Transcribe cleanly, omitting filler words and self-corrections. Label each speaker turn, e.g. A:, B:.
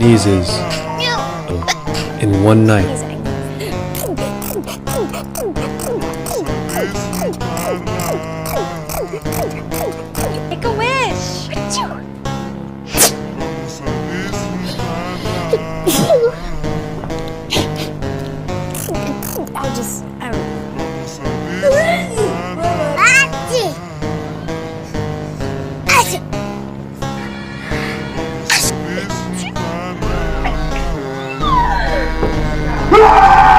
A: sneezes in one night.
B: Make a wish. I'll just.
C: Ah!